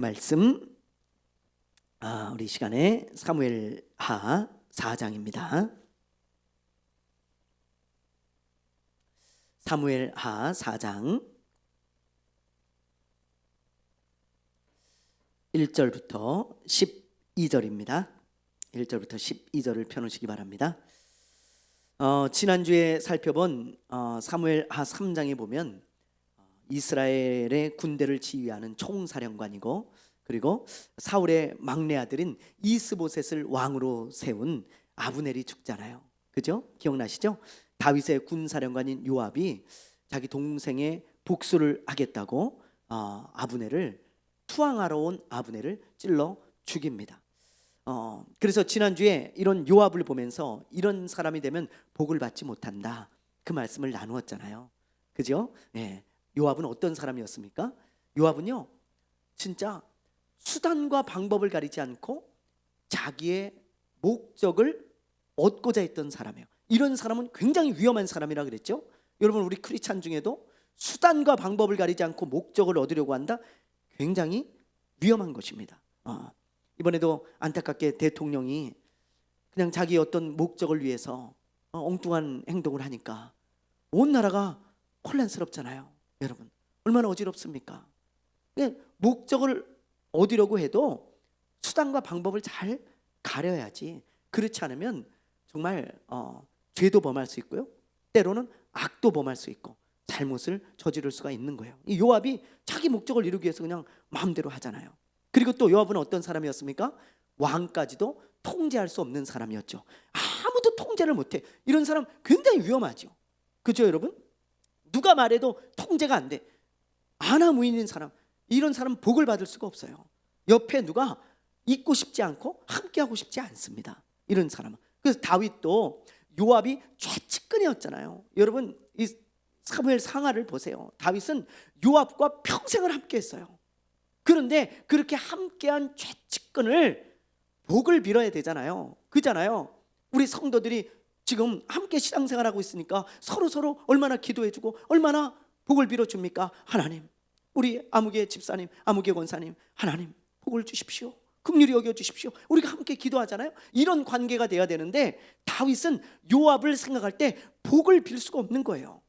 말씀 우리 시간에 사무엘하 4장입니다. 사무엘하 4장 1절부터 12절입니다. 1절부터 12절을 펴놓으시기 바랍니다. 지난주에 살펴본 사무엘하 3장에 보면 이스라엘의 군대를 지휘하는 총사령관이고, 그리고 사울의 막내 아들인 이스보셋을 왕으로 세운 아브넬이 죽잖아요. 그죠? 기억나시죠? 다윗의 군사령관인 요압이 자기 동생의 복수를 하겠다고 아브넬을 투항하러 온 아브넬을 찔러 죽입니다. 그래서 지난주에 이런 요압을 보면서 이런 사람이 되면 복을 받지 못한다, 그 말씀을 나누었잖아요. 그죠? 예. 요압은 어떤 사람이었습니까? 요압은요, 진짜 수단과 방법을 가리지 않고 자기의 목적을 얻고자 했던 사람이에요. 이런 사람은 굉장히 위험한 사람이라 그랬죠. 여러분, 우리 크리스찬 중에도 수단과 방법을 가리지 않고 목적을 얻으려고 한다, 굉장히 위험한 것입니다. 이번에도 안타깝게 대통령이 그냥 자기 어떤 목적을 위해서 엉뚱한 행동을 하니까 온 나라가 혼란스럽잖아요. 여러분, 얼마나 어지럽습니까? 목적을 얻으려고 해도 수단과 방법을 잘 가려야지. 그렇지 않으면 정말 죄도 범할 수 있고요, 때로는 악도 범할 수 있고 잘못을 저지를 수가 있는 거예요. 이 요압이 자기 목적을 이루기 위해서 그냥 마음대로 하잖아요. 그리고 또 요압은 어떤 사람이었습니까? 왕까지도 통제할 수 없는 사람이었죠. 아무도 통제를 못해. 이런 사람 굉장히 위험하죠. 그죠, 여러분? 누가 말해도 통제가 안 돼. 아나무인인 사람, 이런 사람 복을 받을 수가 없어요. 옆에 누가 있고 싶지 않고 함께하고 싶지 않습니다, 이런 사람은. 그래서 다윗도 요압이 최측근이었잖아요. 여러분, 이 사무엘 상하를 보세요. 다윗은 요압과 평생을 함께했어요. 그런데 그렇게 함께한 최측근을 복을 빌어야 되잖아요. 그잖아요. 우리 성도들이 지금 함께 신앙생활하고 있으니까 서로 얼마나 기도해주고 얼마나 복을 빌어줍니까? 하나님, 우리 아무개 집사님, 아무개 권사님, 하나님 복을 주십시오, 긍휼히 여겨주십시오. 우리가 함께 기도하잖아요. 이런 관계가 돼야 되는데 다윗은 요압을 생각할 때 복을 빌 수가 없는 거예요.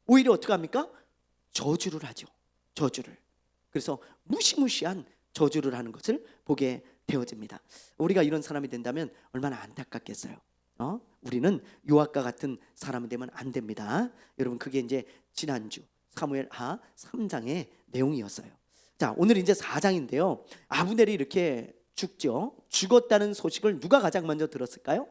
오히려 어떻게 합니까? 저주를 하죠. 저주를. 그래서 무시무시한 저주를 하는 것을 보게 되어집니다. 우리가 이런 사람이 된다면 얼마나 안타깝겠어요. 우리는 요압과 같은 사람이 되면 안 됩니다. 여러분, 그게 이제 지난주 사무엘하 3장의 내용이었어요. 자, 오늘 이제 4장인데요. 아브넬이 이렇게 죽죠. 죽었다는 소식을 누가 가장 먼저 들었을까요?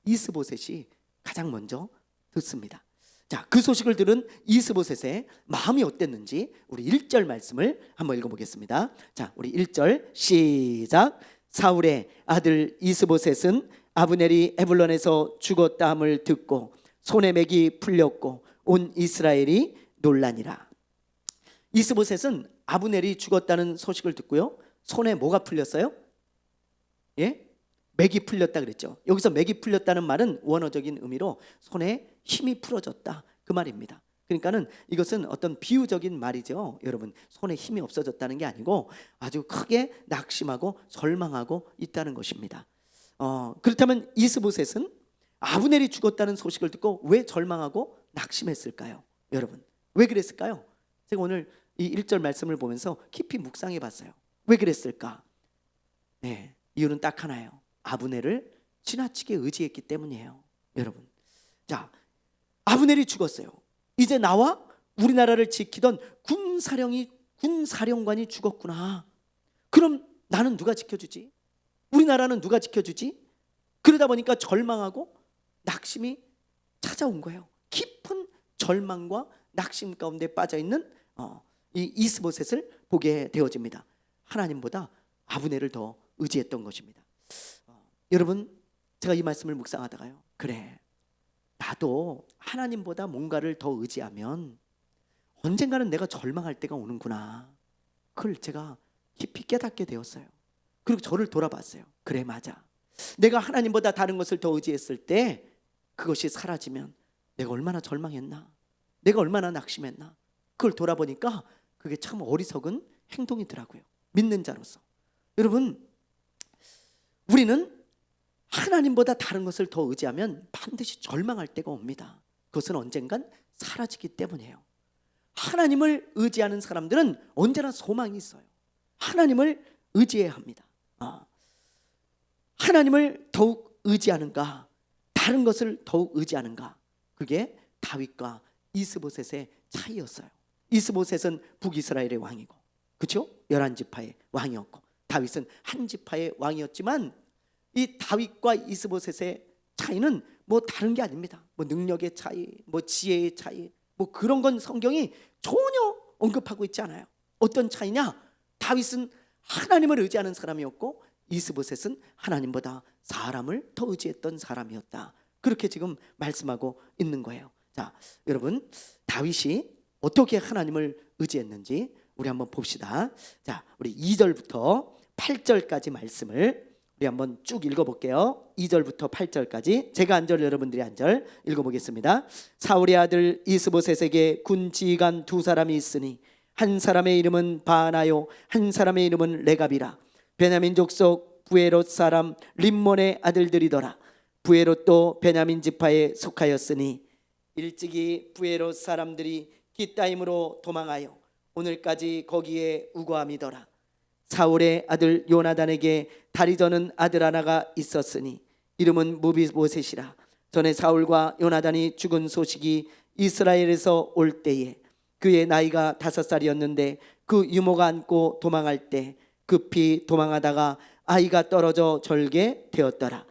이스보셋이 가장 먼저 듣습니다. 자, 그 소식을 들은 이스보셋의 마음이 어땠는지 우리 1절 말씀을 한번 읽어보겠습니다. 자, 우리 1절 시작. 사울의 아들 이스보셋은 아브넬이 에불론에서 죽었다 함을 듣고 손에 맥이 풀렸고 온 이스라엘이 놀라니라. 이스보셋은 아브넬이 죽었다는 소식을 듣고요, 손에 뭐가 풀렸어요? 예? 맥이 풀렸다 그랬죠. 여기서 맥이 풀렸다는 말은 원어적인 의미로 손에 힘이 풀어졌다, 그 말입니다. 그러니까는 이것은 어떤 비유적인 말이죠. 여러분, 손에 힘이 없어졌다는 게 아니고 아주 크게 낙심하고 절망하고 있다는 것입니다. 그렇다면 이스보셋은 아브넬이 죽었다는 소식을 듣고 왜 절망하고 낙심했을까요? 여러분, 왜 그랬을까요? 제가 오늘 이 1절 말씀을 보면서 깊이 묵상해 봤어요. 왜 그랬을까? 네, 이유는 딱 하나예요. 아브넬을 지나치게 의지했기 때문이에요. 여러분, 자, 아브넬이 죽었어요. 이제 나와 우리나라를 지키던 군사령관이 죽었구나. 그럼 나는 누가 지켜주지? 우리나라는 누가 지켜주지? 그러다 보니까 절망하고 낙심이 찾아온 거예요. 깊은 절망과 낙심 가운데 빠져있는 이 이스보셋을 보게 되어집니다. 하나님보다 아브넬을 더 의지했던 것입니다. 여러분, 제가 이 말씀을 묵상하다가요, 그래, 나도 하나님보다 뭔가를 더 의지하면 언젠가는 내가 절망할 때가 오는구나, 그걸 제가 깊이 깨닫게 되었어요. 그리고 저를 돌아봤어요. 그래, 맞아. 내가 하나님보다 다른 것을 더 의지했을 때 그것이 사라지면 내가 얼마나 절망했나, 내가 얼마나 낙심했나, 그걸 돌아보니까 그게 참 어리석은 행동이더라고요. 믿는 자로서. 여러분, 우리는 하나님보다 다른 것을 더 의지하면 반드시 절망할 때가 옵니다. 그것은 언젠간 사라지기 때문이에요. 하나님을 의지하는 사람들은 언제나 소망이 있어요. 하나님을 의지해야 합니다. 하나님을 더욱 의지하는가, 다른 것을 더욱 의지하는가, 그게 다윗과 이스보셋의 차이였어요. 이스보셋은 북이스라엘의 왕이고, 그렇죠? 11지파의 왕이었고, 다윗은 한 지파의 왕이었지만 이 다윗과 이스보셋의 차이는 뭐 다른 게 아닙니다. 뭐 능력의 차이, 뭐 지혜의 차이, 뭐 그런 건 성경이 전혀 언급하고 있지 않아요. 어떤 차이냐? 다윗은 하나님을 의지하는 사람이었고 이스보셋은 하나님보다 사람을 더 의지했던 사람이었다. 그렇게 지금 말씀하고 있는 거예요. 자, 여러분, 다윗이 어떻게 하나님을 의지했는지 우리 한번 봅시다. 자, 우리 2절부터 8절까지 말씀을 우리 한번 쭉 읽어볼게요. 2절부터 8절까지 제가 한 절, 여러분들이 한 절 읽어보겠습니다. 사울의 아들 이스보셋에게 군 지휘관 두 사람이 있으니 한 사람의 이름은 바나요, 한 사람의 이름은 레갑이라. 베냐민 족속 부에롯 사람 림몬의 아들들이더라. 부에롯도 베냐민 지파에 속하였으니 일찍이 부에롯 사람들이 기타임으로 도망하여 오늘까지 거기에 우거함이더라. 사울의 아들 요나단에게 다리 저는 아들 하나가 있었으니 이름은 무비보셋이라. 전에 사울과 요나단이 죽은 소식이 이스라엘에서 올 때에 그의 나이가 5살이었는데 그 유모가 안고 도망할 때 급히 도망하다가 아이가 떨어져 절게 되었더라.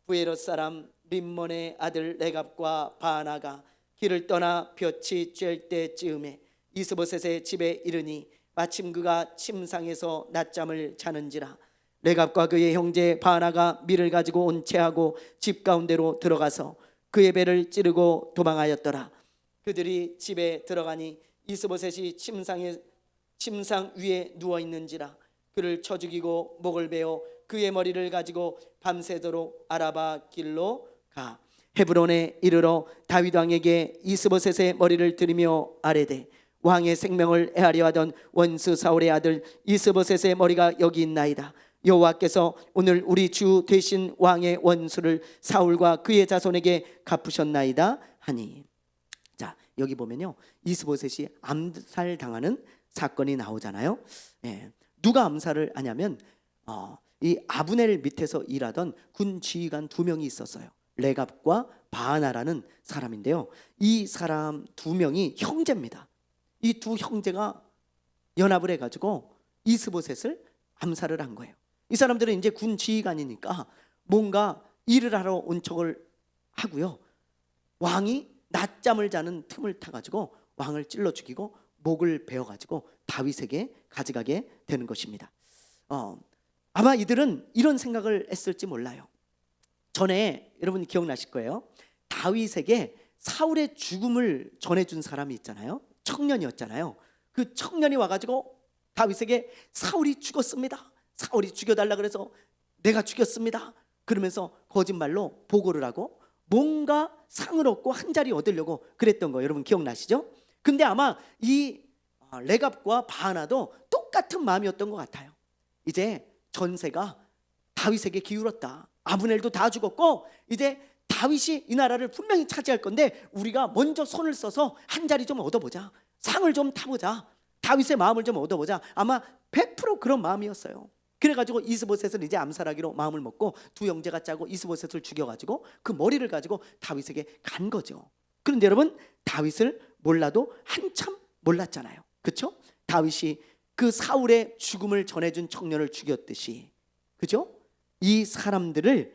부에롯 사람 림몬의 아들 레갑과 바나가 길을 떠나 볕이 쬐을 때쯤에 이스보셋의 집에 이르니 마침 그가 침상에서 낮잠을 자는지라. 레갑과 그의 형제 바나가 밀을 가지고 온 채하고 집 가운데로 들어가서 그의 배를 찌르고 도망하였더라. 그들이 집에 들어가니 이스보셋이 침상 위에 누워 있는지라. 그를 쳐 죽이고 목을 베어 그의 머리를 가지고 밤새도록 아라바 길로 가 헤브론에 이르러 다윗 왕에게 이스보셋의 머리를 들이며 아뢰되 왕의 생명을 해하려 하던 원수 사울의 아들 이스보셋의 머리가 여기 있나이다. 여호와께서 오늘 우리 주 되신 왕의 원수를 사울과 그의 자손에게 갚으셨나이다 하니. 자, 여기 보면요, 이스보셋이 암살당하는 사건이 나오잖아요. 누가 암살을 하냐면 이 아브넬 밑에서 일하던 군 지휘관 2명이 있었어요. 레갑과 바나라는 사람인데요, 이 사람 2명이 형제입니다. 이 두 형제가 연합을 해가지고 이스보셋을 암살을 한 거예요. 이 사람들은 이제 군 지휘관이니까 뭔가 일을 하러 온 척을 하고요, 왕이 낮잠을 자는 틈을 타가지고 왕을 찔러 죽이고 목을 베어가지고 다윗에게 가져가게 되는 것입니다. 아마 이들은 이런 생각을 했을지 몰라요. 전에 여러분 기억나실 거예요. 다윗에게 사울의 죽음을 전해준 사람이 있잖아요. 청년이었잖아요. 그 청년이 와가지고 다윗에게 사울이 죽었습니다, 사울이 죽여달라 그래서 내가 죽였습니다 그러면서 거짓말로 보고를 하고 뭔가 상을 얻고 한 자리 얻으려고 그랬던 거 여러분 기억나시죠? 근데 아마 이 레갑과 바나도 똑같은 마음이었던 것 같아요. 이제 전세가 다윗에게 기울었다, 아브넬도 다 죽었고 이제 다윗이 이 나라를 분명히 차지할 건데 우리가 먼저 손을 써서 한 자리 좀 얻어보자, 상을 좀 타보자, 다윗의 마음을 좀 얻어보자. 아마 100% 그런 마음이었어요. 그래가지고 이스보셋을 이제 암살하기로 마음을 먹고 두 형제가 짜고 이스보셋을 죽여가지고 그 머리를 가지고 다윗에게 간 거죠. 그런데 여러분, 다윗을 몰라도 한참 몰랐잖아요. 그렇죠? 다윗이 그 사울의 죽음을 전해준 청년을 죽였듯이, 그죠? 이 사람들을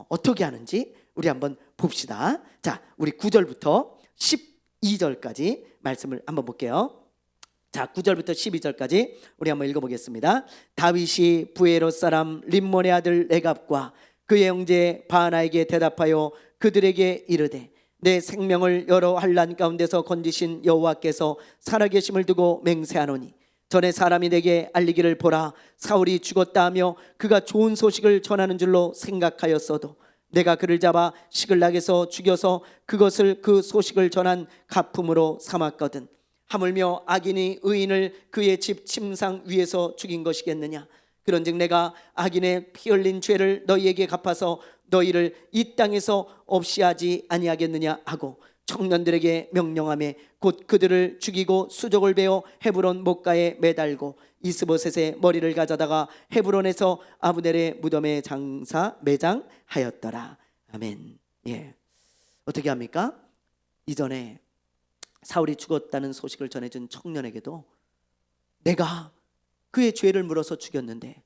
어떻게 하는지 우리 한번 봅시다. 자, 우리 9절부터 12절까지 말씀을 한번 볼게요. 자, 9절부터 12절까지 우리 한번 읽어보겠습니다. 다윗이 부에롯 사람 림몬의 아들 레갑과 그의 형제 바나에게 대답하여 그들에게 이르되 내 생명을 여러 환난 가운데서 건지신 여호와께서 살아계심을 두고 맹세하노니 전에 사람이 내게 알리기를 보라, 사울이 죽었다 하며 그가 좋은 소식을 전하는 줄로 생각하였어도 내가 그를 잡아 시글락에서 죽여서 그것을 그 소식을 전한 가품으로 삼았거든. 하물며 악인이 의인을 그의 집 침상 위에서 죽인 것이겠느냐. 그런즉 내가 악인의 피 흘린 죄를 너희에게 갚아서 너희를 이 땅에서 없이 하지 아니하겠느냐 하고 청년들에게 명령하며 곧 그들을 죽이고 수족을 베어 헤브론 목가에 매달고 이스보셋의 머리를 가져다가 헤브론에서 아브넬의 무덤에 매장하였더라. 아멘. 예. 어떻게 합니까? 이전에 사울이 죽었다는 소식을 전해준 청년에게도 내가 그의 죄를 물어서 죽였는데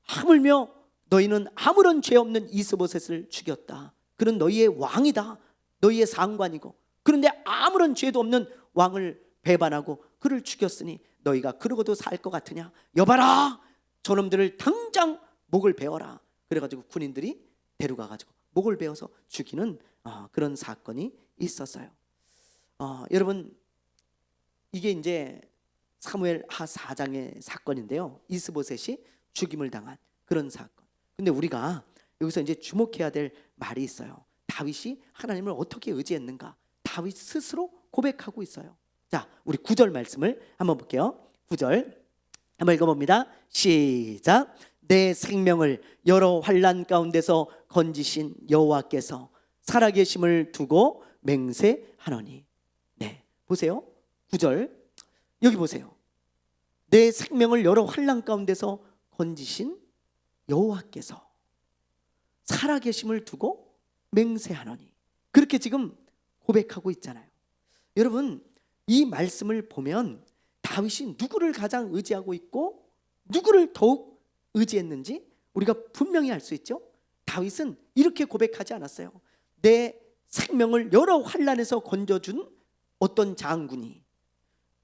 하물며 너희는 아무런 죄 없는 이스보셋을 죽였다. 그는 너희의 왕이다. 너희의 상관이고, 그런데 아무런 죄도 없는 왕을 배반하고 그를 죽였으니 너희가 그러고도 살 것 같으냐? 여봐라, 저놈들을 당장 목을 베어라. 그래가지고 군인들이 데려가가지고 목을 베어서 죽이는 그런 사건이 있었어요. 여러분, 이게 이제 사무엘 하 4장의 사건인데요. 이스보셋이 죽임을 당한 그런 사건. 근데 우리가 여기서 이제 주목해야 될 말이 있어요. 다윗이 하나님을 어떻게 의지했는가? 다윗 스스로 고백하고 있어요. 자, 우리 9절 말씀을 한번 볼게요. 9절 한번 읽어봅니다. 시작. 내 생명을 여러 환난 가운데서 건지신 여호와께서 살아계심을 두고 맹세하노니. 네, 보세요. 9절 여기 보세요. 내 생명을 여러 환난 가운데서 건지신 여호와께서 살아계심을 두고 맹세하노니. 그렇게 지금 고백하고 있잖아요. 여러분, 이 말씀을 보면 다윗이 누구를 가장 의지하고 있고 누구를 더욱 의지했는지 우리가 분명히 알 수 있죠. 다윗은 이렇게 고백하지 않았어요. 내 생명을 여러 환난에서 건져준 어떤 장군이,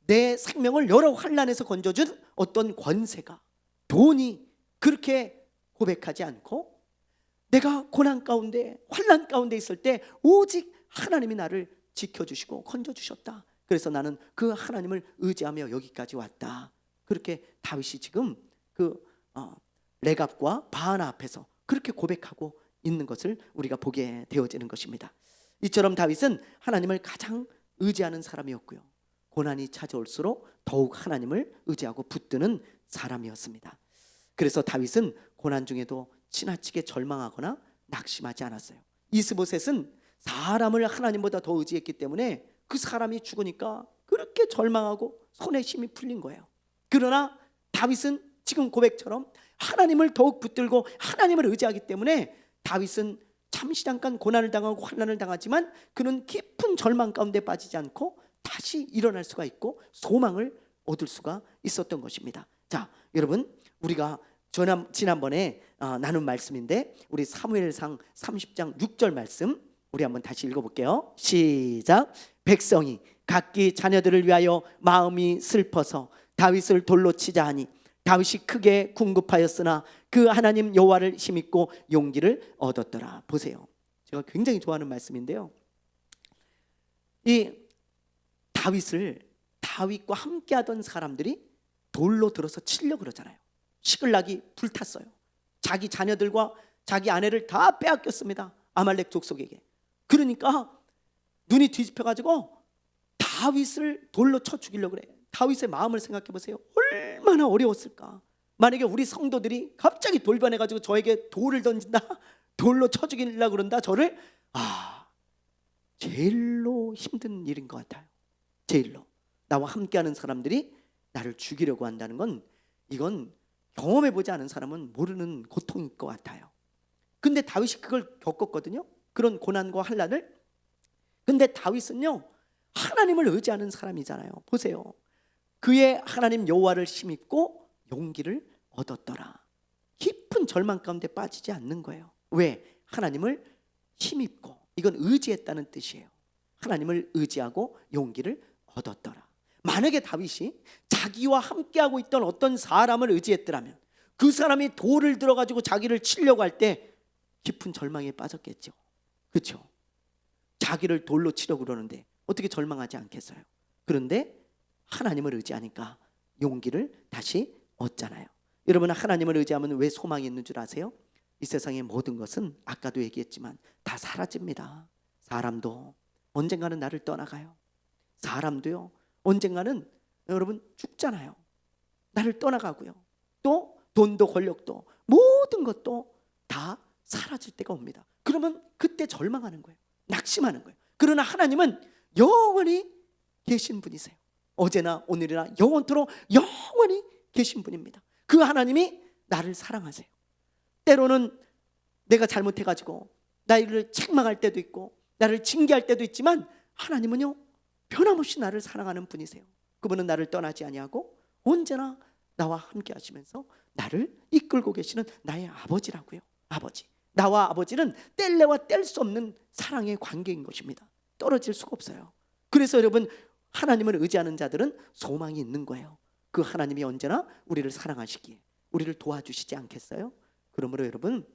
내 생명을 여러 환난에서 건져준 어떤 권세가, 돈이, 그렇게 고백하지 않고 내가 고난 가운데, 환난 가운데 있을 때 오직 하나님이 나를 지켜주시고 건져주셨다. 그래서 나는 그 하나님을 의지하며 여기까지 왔다. 그렇게 다윗이 지금 그 레갑과 바하나 앞에서 그렇게 고백하고 있는 것을 우리가 보게 되어지는 것입니다. 이처럼 다윗은 하나님을 가장 의지하는 사람이었고요, 고난이 찾아올수록 더욱 하나님을 의지하고 붙드는 사람이었습니다. 그래서 다윗은 고난 중에도 지나치게 절망하거나 낙심하지 않았어요. 이스보셋은 사람을 하나님보다 더 의지했기 때문에 그 사람이 죽으니까 그렇게 절망하고 손에 힘이 풀린 거예요. 그러나 다윗은 지금 고백처럼 하나님을 더욱 붙들고 하나님을 의지하기 때문에 다윗은 잠시 잠깐 고난을 당하고 환난을 당하지만 그는 깊은 절망 가운데 빠지지 않고 다시 일어날 수가 있고 소망을 얻을 수가 있었던 것입니다. 자, 여러분, 우리가 지난번에 나눈 말씀인데 우리 사무엘상 30장 6절 말씀 우리 한번 다시 읽어볼게요. 시작. 백성이 각기 자녀들을 위하여 마음이 슬퍼서 다윗을 돌로 치자 하니 다윗이 크게 궁급하였으나 그 하나님 여호와를 힘입고 용기를 얻었더라. 보세요, 제가 굉장히 좋아하는 말씀인데요, 이 다윗과 함께하던 사람들이 돌로 들어서 치려고 그러잖아요. 시글락이 불탔어요. 자기 자녀들과 자기 아내를 다 빼앗겼습니다, 아말렉 족속에게. 그러니까 눈이 뒤집혀가지고 다윗을 돌로 쳐 죽이려고 그래. 다윗의 마음을 생각해 보세요. 얼마나 어려웠을까. 만약에 우리 성도들이 갑자기 돌변해가지고 저에게 돌을 던진다, 돌로 쳐 죽이려고 그런다, 저를 제일로 힘든 일인 것 같아요. 제일로 나와 함께하는 사람들이 나를 죽이려고 한다는 건, 이건 경험해보지 않은 사람은 모르는 고통일 것 같아요. 근데 다윗이 그걸 겪었거든요, 그런 고난과 환난을. 근데 다윗은요, 하나님을 의지하는 사람이잖아요. 보세요, 그의 하나님 여호와를 힘입고 용기를 얻었더라. 깊은 절망 가운데 빠지지 않는 거예요. 왜? 하나님을 힘입고, 이건 의지했다는 뜻이에요. 하나님을 의지하고 용기를 얻었더라. 만약에 다윗이 자기와 함께하고 있던 어떤 사람을 의지했더라면 그 사람이 돌을 들어가지고 자기를 치려고 할 때 깊은 절망에 빠졌겠죠. 그렇죠? 자기를 돌로 치려고 그러는데 어떻게 절망하지 않겠어요? 그런데 하나님을 의지하니까 용기를 다시 얻잖아요. 여러분, 하나님을 의지하면 왜 소망이 있는 줄 아세요? 이 세상의 모든 것은 아까도 얘기했지만 다 사라집니다. 사람도 언젠가는 나를 떠나가요. 사람도요, 언젠가는 여러분 죽잖아요. 나를 떠나가고요. 또 돈도 권력도 모든 것도 다 사라질 때가 옵니다. 그러면 그때 절망하는 거예요. 낙심하는 거예요. 그러나 하나님은 영원히 계신 분이세요. 어제나 오늘이나 영원토록 영원히 계신 분입니다. 그 하나님이 나를 사랑하세요. 때로는 내가 잘못해가지고 나를 책망할 때도 있고 나를 징계할 때도 있지만 하나님은요 변함없이 나를 사랑하는 분이세요. 그분은 나를 떠나지 아니하고 언제나 나와 함께 하시면서 나를 이끌고 계시는 나의 아버지라고요. 아버지. 나와 아버지는 뗄래와 뗄 수 없는 사랑의 관계인 것입니다. 떨어질 수가 없어요. 그래서 여러분 하나님을 의지하는 자들은 소망이 있는 거예요. 그 하나님이 언제나 우리를 사랑하시기에 우리를 도와주시지 않겠어요? 그러므로 여러분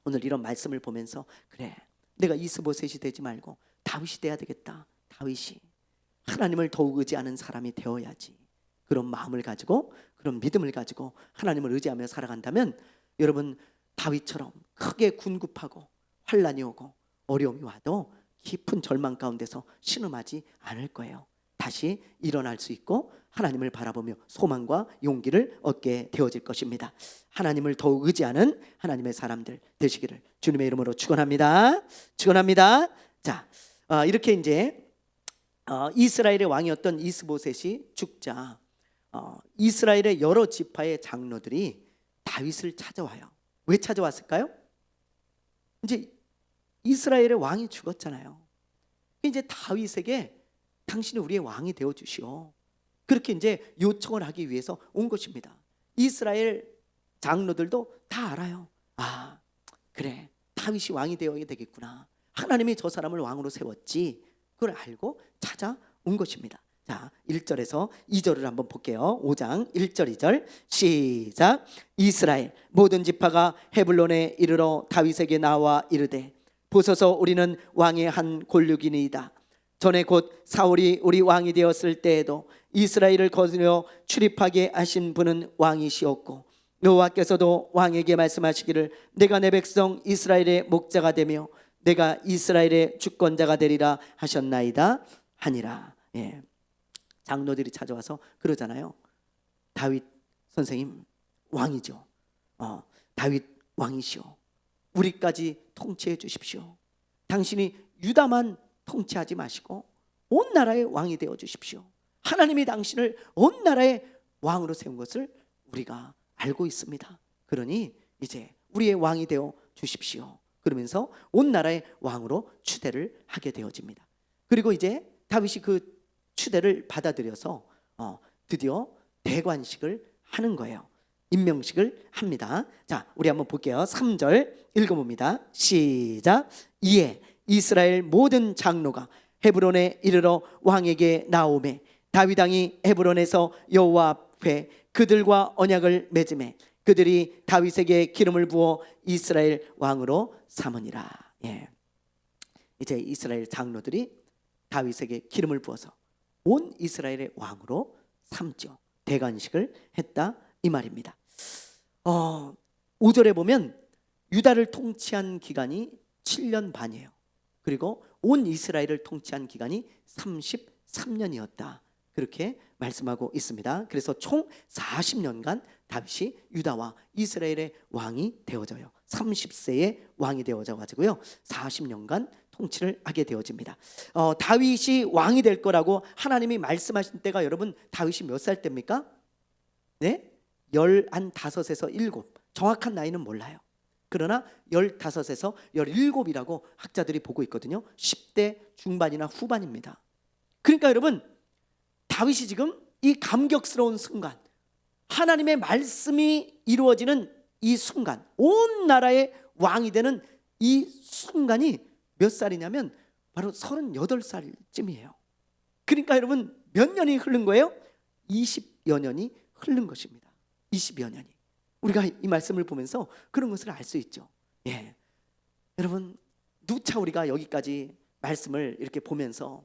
오늘 이런 말씀을 보면서 그래 내가 이스보셋이 되지 말고 다윗이 돼야 되겠다. 다윗이 하나님을 더욱 의지하는 사람이 되어야지. 그런 마음을 가지고 그런 믿음을 가지고 하나님을 의지하며 살아간다면 여러분 다윗처럼 크게 군급하고 환난이 오고 어려움이 와도 깊은 절망 가운데서 신음하지 않을 거예요. 다시 일어날 수 있고 하나님을 바라보며 소망과 용기를 얻게 되어질 것입니다. 하나님을 더욱 의지하는 하나님의 사람들 되시기를 주님의 이름으로 축원합니다. 축원합니다. 자, 이렇게 이제 이스라엘의 왕이었던 이스보셋이 죽자 이스라엘의 여러 지파의 장로들이 다윗을 찾아와요. 왜 찾아왔을까요? 이제 이스라엘의 왕이 죽었잖아요. 이제 다윗에게 당신이 우리의 왕이 되어 주시오. 그렇게 이제 요청을 하기 위해서 온 것입니다. 이스라엘 장로들도 다 알아요. 아, 그래. 다윗이 왕이 되어야 되겠구나. 하나님이 저 사람을 왕으로 세웠지. 그걸 알고 찾아온 것입니다. 자, 1절에서 2절을 한번 볼게요. 5장 1절 2절 시작. 이스라엘 모든 지파가 헤블론에 이르러 다윗에게 나와 이르되 보소서 우리는 왕의 한 골육이니이다. 전에 곧 사울이 우리 왕이 되었을 때에도 이스라엘을 거느려 출입하게 하신 분은 왕이시었고 여호와께서도 왕에게 말씀하시기를 내가 내 백성 이스라엘의 목자가 되며 내가 이스라엘의 주권자가 되리라 하셨나이다 하니라. 예. 장로들이 찾아와서 그러잖아요. 다윗 선생님 왕이죠. 다윗 왕이시오. 우리까지 통치해 주십시오. 당신이 유다만 통치하지 마시고 온 나라의 왕이 되어 주십시오. 하나님이 당신을 온 나라의 왕으로 세운 것을 우리가 알고 있습니다. 그러니 이제 우리의 왕이 되어 주십시오. 그러면서 온 나라의 왕으로 추대를 하게 되어집니다. 그리고 이제 다윗이 그 추대를 받아들여서 드디어 대관식을 하는 거예요. 임명식을 합니다. 자, 우리 한번 볼게요. 3절 읽어봅니다. 시작. 이에 이스라엘 모든 장로가 헤브론에 이르러 왕에게 나오매 다윗 왕이 헤브론에서 여호와 앞에 그들과 언약을 맺음에 그들이 다윗에게 기름을 부어 이스라엘 왕으로 삼으니라. 예. 이제 이스라엘 장로들이 다윗에게 기름을 부어서 온 이스라엘의 왕으로 삼죠. 대관식을 했다 이 말입니다. 5절에 보면 유다를 통치한 기간이 7년 반이에요. 그리고 온 이스라엘을 통치한 기간이 33년이었다. 그렇게 말씀하고 있습니다. 그래서 총 40년간 다윗이 유다와 이스라엘의 왕이 되어져요. 30세의 왕이 되어져 가지고요 40년간 통치를 하게 되어집니다. 다윗이 왕이 될 거라고 하나님이 말씀하신 때가 여러분 다윗이 몇 살 때입니까? 네? 15에서 7 정확한 나이는 몰라요. 그러나 15에서 17이라고 학자들이 보고 있거든요. 10대 중반이나 후반입니다. 그러니까 여러분 다윗이 지금 이 감격스러운 순간 하나님의 말씀이 이루어지는 이 순간 온 나라의 왕이 되는 이 순간이 몇 살이냐면 바로 38살쯤이에요. 그러니까 여러분 몇 년이 흐른 거예요? 20여 년이 흐른 것입니다. 20여 년이. 우리가 이 말씀을 보면서 그런 것을 알 수 있죠. 예. 여러분 누차 우리가 여기까지 말씀을 이렇게 보면서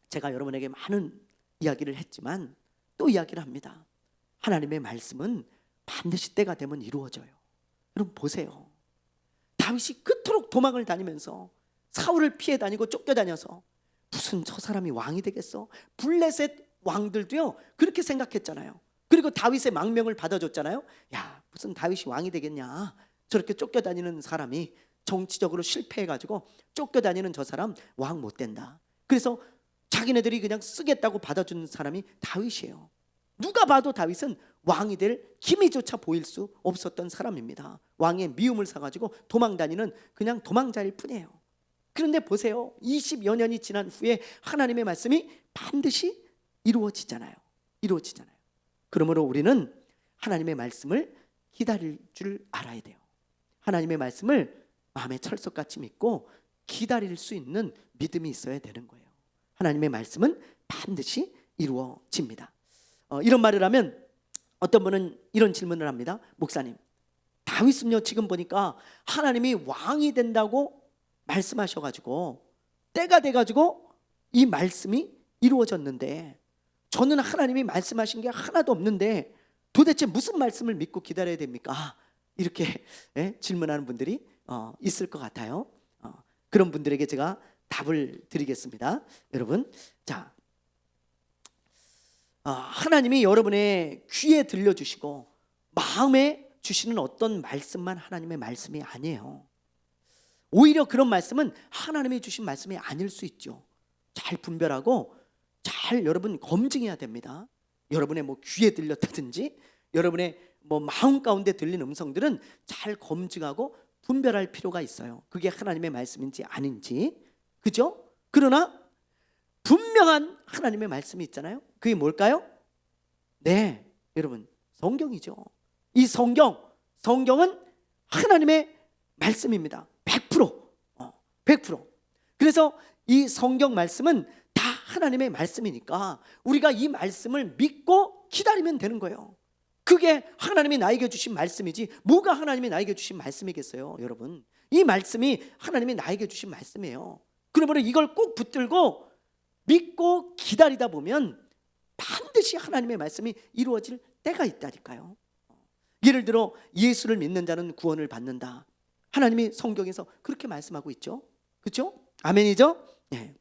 제가 여러분에게 많은 이야기를 했지만 또 이야기를 합니다. 하나님의 말씀은 반드시 때가 되면 이루어져요. 여러분 보세요. 다윗이 그토록 도망을 다니면서 사울을 피해 다니고 쫓겨다녀서 무슨 저 사람이 왕이 되겠어? 블레셋 왕들도요 그렇게 생각했잖아요. 그리고 다윗의 망명을 받아줬잖아요. 야, 무슨 다윗이 왕이 되겠냐, 저렇게 쫓겨다니는 사람이 정치적으로 실패해가지고 쫓겨다니는 저 사람 왕 못 된다. 그래서 자기네들이 그냥 쓰겠다고 받아주는 사람이 다윗이에요. 누가 봐도 다윗은 왕이 될 기미조차 보일 수 없었던 사람입니다. 왕의 미움을 사가지고 도망다니는 그냥 도망자일 뿐이에요. 그런데 보세요, 20여 년이 지난 후에 하나님의 말씀이 반드시 이루어지잖아요. 그러므로 우리는 하나님의 말씀을 기다릴 줄 알아야 돼요. 하나님의 말씀을 마음에 철석같이 믿고 기다릴 수 있는 믿음이 있어야 되는 거예요. 하나님의 말씀은 반드시 이루어집니다. 이런 말을 하면 어떤 분은 이런 질문을 합니다. 목사님, 다윗은요 지금 보니까 하나님이 왕이 된다고 말씀하셔가지고 때가 돼가지고 이 말씀이 이루어졌는데 저는 하나님이 말씀하신 게 하나도 없는데 도대체 무슨 말씀을 믿고 기다려야 됩니까? 이렇게 질문하는 분들이 있을 것 같아요. 그런 분들에게 제가 답을 드리겠습니다. 여러분, 자, 하나님이 여러분의 귀에 들려주시고 마음에 주시는 어떤 말씀만 하나님의 말씀이 아니에요. 오히려 그런 말씀은 하나님이 주신 말씀이 아닐 수 있죠. 잘 분별하고 잘 여러분 검증해야 됩니다. 여러분의 뭐 귀에 들렸다든지 여러분의 뭐 마음 가운데 들린 음성들은 잘 검증하고 분별할 필요가 있어요. 그게 하나님의 말씀인지 아닌지. 그죠? 그러나 분명한 하나님의 말씀이 있잖아요. 그게 뭘까요? 네, 여러분, 성경이죠. 이 성경은 하나님의 말씀입니다. 100%. 그래서 이 성경 말씀은 다 하나님의 말씀이니까 우리가 이 말씀을 믿고 기다리면 되는 거예요. 그게 하나님이 나에게 주신 말씀이지 뭐가 하나님이 나에게 주신 말씀이겠어요. 여러분, 이 말씀이 하나님이 나에게 주신 말씀이에요. 그러므로 이걸 꼭 붙들고 믿고 기다리다 보면 반드시 하나님의 말씀이 이루어질 때가 있다니까요. 예를 들어 예수를 믿는 자는 구원을 받는다. 하나님이 성경에서 그렇게 말씀하고 있죠. 그렇죠? 아멘이죠? 네.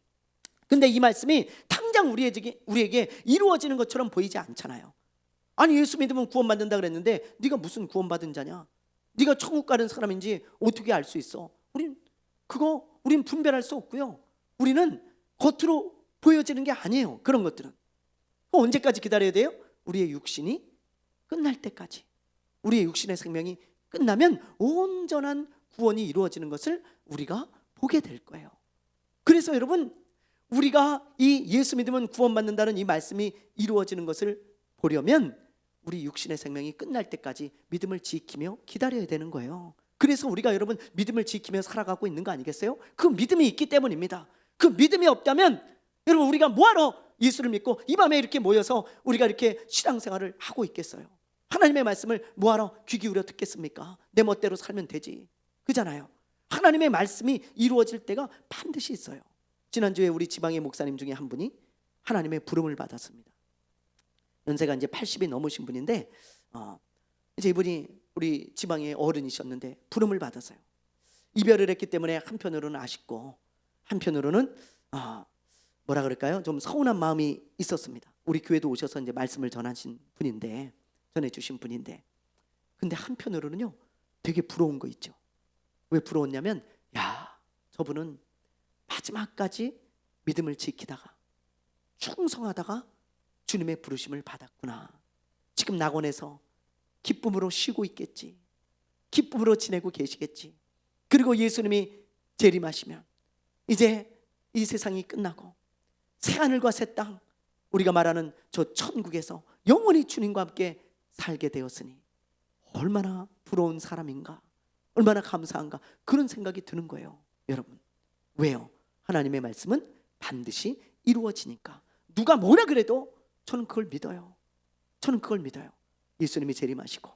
근데 이 말씀이 당장 우리에게 이루어지는 것처럼 보이지 않잖아요. 아니, 예수 믿으면 구원받는다 그랬는데 네가 무슨 구원받은 자냐? 네가 천국 가는 사람인지 어떻게 알 수 있어? 우린 분별할 수 없고요. 우리는 겉으로 보여지는 게 아니에요. 그런 것들은 언제까지 기다려야 돼요? 우리의 육신이 끝날 때까지. 우리의 육신의 생명이 끝나면 온전한 구원이 이루어지는 것을 우리가 보게 될 거예요. 그래서 여러분, 우리가 이 예수 믿으면 구원받는다는 이 말씀이 이루어지는 것을 보려면 우리 육신의 생명이 끝날 때까지 믿음을 지키며 기다려야 되는 거예요. 그래서 우리가 여러분 믿음을 지키며 살아가고 있는 거 아니겠어요? 그 믿음이 있기 때문입니다. 그 믿음이 없다면 여러분, 우리가 뭐하러 예수를 믿고 이 밤에 이렇게 모여서 우리가 이렇게 신앙생활을 하고 있겠어요? 하나님의 말씀을 뭐하러 귀 기울여 듣겠습니까? 내 멋대로 살면 되지, 그잖아요. 하나님의 말씀이 이루어질 때가 반드시 있어요. 지난주에 우리 지방의 목사님 중에 한 분이 하나님의 부름을 받았습니다. 연세가 이제 80이 넘으신 분인데 이제 이분이 우리 지방의 어른이셨는데 부름을 받았어요. 이별을 했기 때문에 한편으로는 아쉽고 한편으로는 뭐라 그럴까요? 좀 서운한 마음이 있었습니다. 우리 교회도 오셔서 이제 말씀을 전해주신 분인데 근데 한편으로는요 되게 부러운 거 있죠. 왜 부러웠냐면, 야, 저분은 마지막까지 믿음을 지키다가 충성하다가 주님의 부르심을 받았구나. 지금 낙원에서 기쁨으로 쉬고 있겠지. 기쁨으로 지내고 계시겠지. 그리고 예수님이 재림하시면 이제 이 세상이 끝나고 새하늘과 새 땅, 우리가 말하는 저 천국에서 영원히 주님과 함께 살게 되었으니 얼마나 부러운 사람인가, 얼마나 감사한가, 그런 생각이 드는 거예요. 여러분, 왜요? 하나님의 말씀은 반드시 이루어지니까. 누가 뭐라 그래도 저는 그걸 믿어요. 예수님이 재림하시고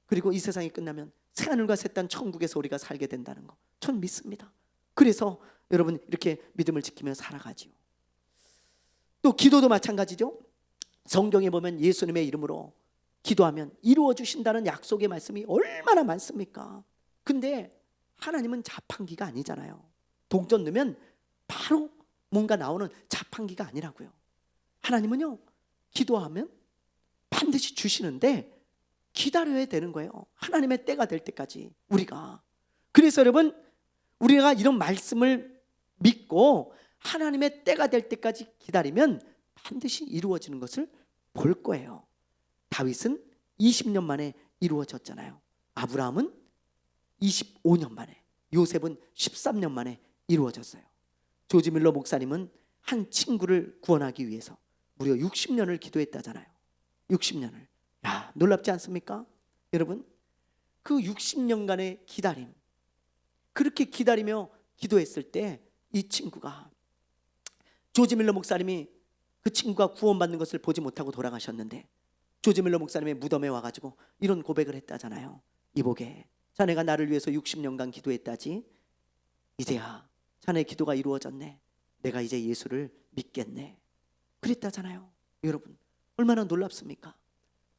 그리고 이 세상이 끝나면 새하늘과 새 땅 천국에서 우리가 살게 된다는 거 저는 믿습니다. 그래서 여러분 이렇게 믿음을 지키며 살아가지요. 또 기도도 마찬가지죠. 성경에 보면 예수님의 이름으로 기도하면 이루어 주신다는 약속의 말씀이 얼마나 많습니까? 근데 하나님은 자판기가 아니잖아요. 동전 넣으면 바로 뭔가 나오는 자판기가 아니라고요. 하나님은요 기도하면 반드시 주시는데 기다려야 되는 거예요. 하나님의 때가 될 때까지 우리가. 그래서 여러분, 우리가 이런 말씀을 믿고 하나님의 때가 될 때까지 기다리면 반드시 이루어지는 것을 볼 거예요. 다윗은 20년 만에 이루어졌잖아요. 아브라함은 25년 만에, 요셉은 13년 만에 이루어졌어요. 조지 밀러 목사님은 한 친구를 구원하기 위해서 무려 60년을 기도했다잖아요. 60년을. 야, 놀랍지 않습니까? 여러분, 그 60년간의 기다림, 그렇게 기다리며 기도했을 때 이 친구가, 조지 밀러 목사님이 그 친구가 구원받는 것을 보지 못하고 돌아가셨는데 조지 밀러 목사님의 무덤에 와가지고 이런 고백을 했다잖아요. 이보게, 자네가 나를 위해서 60년간 기도했다지. 이제야 자네 기도가 이루어졌네. 내가 이제 예수를 믿겠네. 그랬다잖아요. 여러분, 얼마나 놀랍습니까?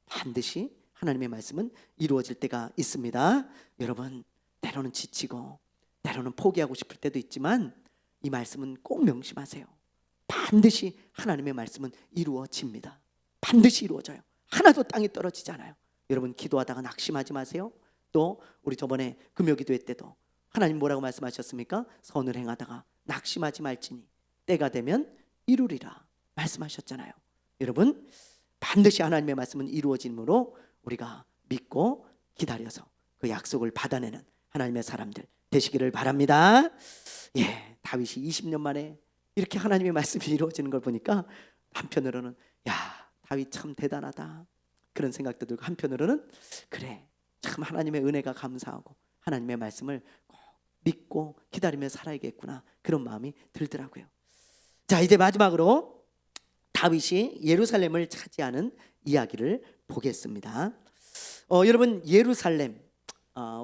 반드시 하나님의 말씀은 이루어질 때가 있습니다. 여러분, 때로는 지치고 때로는 포기하고 싶을 때도 있지만 이 말씀은 꼭 명심하세요. 반드시 하나님의 말씀은 이루어집니다. 반드시 이루어져요. 하나도 땅에 떨어지지 않아요. 여러분, 기도하다가 낙심하지 마세요. 또 우리 저번에 금요기도회 때도 하나님 뭐라고 말씀하셨습니까? 선을 행하다가 낙심하지 말지니 때가 되면 이루리라 말씀하셨잖아요. 여러분, 반드시 하나님의 말씀은 이루어지므로 우리가 믿고 기다려서 그 약속을 받아내는 하나님의 사람들 되시기를 바랍니다. 예, 다윗이 20년 만에 이렇게 하나님의 말씀이 이루어지는 걸 보니까 한편으로는 야, 다윗 참 대단하다 그런 생각도 들고, 한편으로는 그래, 참 하나님의 은혜가 감사하고 하나님의 말씀을 꼭 믿고 기다리며 살아야겠구나 그런 마음이 들더라고요. 자, 이제 마지막으로 다윗이 예루살렘을 차지하는 이야기를 보겠습니다. 여러분, 예루살렘,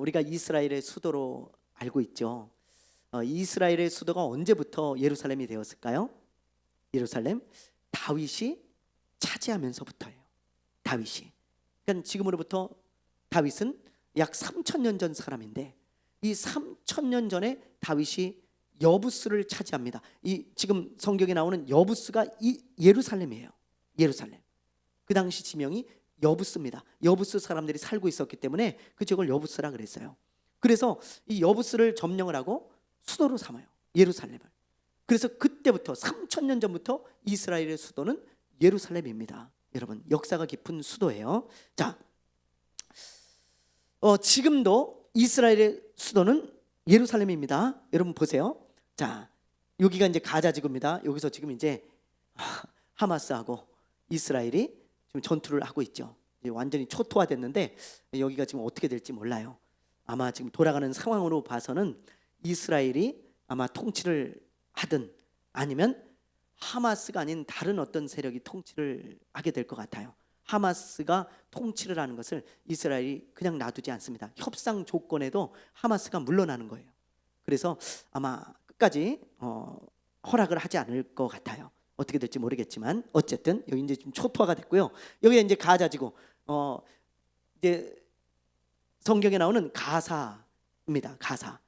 우리가 이스라엘의 수도로 알고 있죠. 이스라엘의 수도가 언제부터 예루살렘이 되었을까요? 예루살렘, 다윗이 차지하면서부터예요. 다윗이. 그러니까 지금으로부터 다윗은 약 3,000년 전 사람인데 이 3,000년 전에 다윗이 여부스를 차지합니다. 이 지금 성경에 나오는 여부스가 이 예루살렘이에요. 예루살렘. 그 당시 지명이 여부스입니다. 여부스 사람들이 살고 있었기 때문에 그 지역을 여부스라 그랬어요. 그래서 이 여부스를 점령을 하고 수도로 삼아요. 예루살렘을. 그래서 그때부터 3,000년 전부터 이스라엘의 수도는 예루살렘입니다. 여러분, 역사가 깊은 수도예요. 자, 지금도 이스라엘의 수도는 예루살렘입니다. 여러분 보세요. 자, 여기가 이제 가자 지구입니다. 여기서 지금 이제 하마스하고 이스라엘이 지금 전투를 하고 있죠. 이제 완전히 초토화됐는데 여기가 지금 어떻게 될지 몰라요. 아마 지금 돌아가는 상황으로 봐서는 이스라엘이 아마 통치를 하든 아니면 하마스가 아닌 다른 어떤 세력이 통치를 하게 될 것 같아요. 하마스가 통치를 하는 것을 이스라엘이 그냥 놔두지 않습니다. 협상 조건에도 하마스가 물러나는 거예요. 그래서 아마 끝까지 허락을 하지 않을 것 같아요. 어떻게 될지 모르겠지만 어쨌든 여기 이제 좀 초토화가 됐고요. 여기가 이제 가자지구, 이제 성경에 나오는 가사입니다. 가사.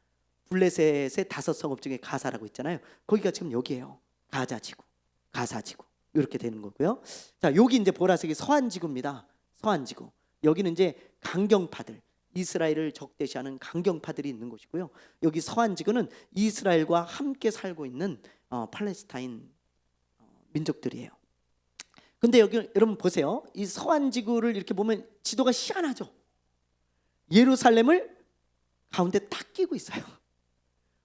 블레셋의 5성읍 중에 가사라고 있잖아요. 거기가 지금 여기예요. 가자지구, 가사지구 이렇게 되는 거고요. 자, 여기 이제 보라색이 서안지구입니다. 서안지구. 여기는 이제 강경파들, 이스라엘을 적대시하는 강경파들이 있는 곳이고요. 여기 서안지구는 이스라엘과 함께 살고 있는 팔레스타인 민족들이에요. 근데 여기 여러분 보세요. 이 서안지구를 이렇게 보면 지도가 희한하죠. 예루살렘을 가운데 딱 끼고 있어요.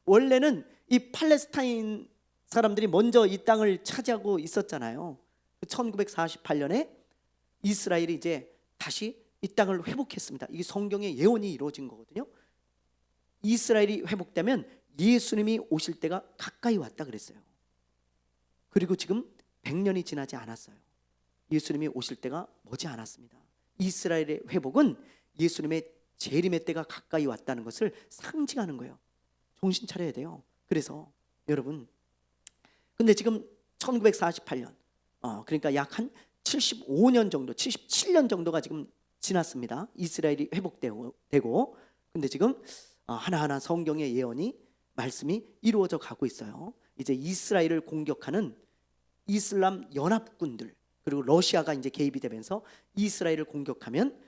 원래는 이 팔레스타인 사람들이 먼저 이 땅을 차지하고 있었잖아요. 1948년에 이스라엘이 이제 다시 이 땅을 회복했습니다. 이게 성경의 예언이 이루어진 거거든요. 이스라엘이 회복되면 예수님이 오실 때가 가까이 왔다 그랬어요. 그리고 지금 100년이 지나지 않았어요. 예수님이 오실 때가 머지 않았습니다. 이스라엘의 회복은 예수님의 재림의 때가 가까이 왔다는 것을 상징하는 거예요. 정신 차려야 돼요. 그래서 여러분, 근데 지금 1948년, 그러니까 약 한 75년 정도, 77년 정도가 지금 지났습니다. 이스라엘이 회복되고, 근데 지금 하나하나 성경의 예언이 말씀이 이루어져 가고 있어요. 이제 이스라엘을 공격하는 이슬람 연합군들, 그리고 러시아가 이제 개입이 되면서 이스라엘을 공격하면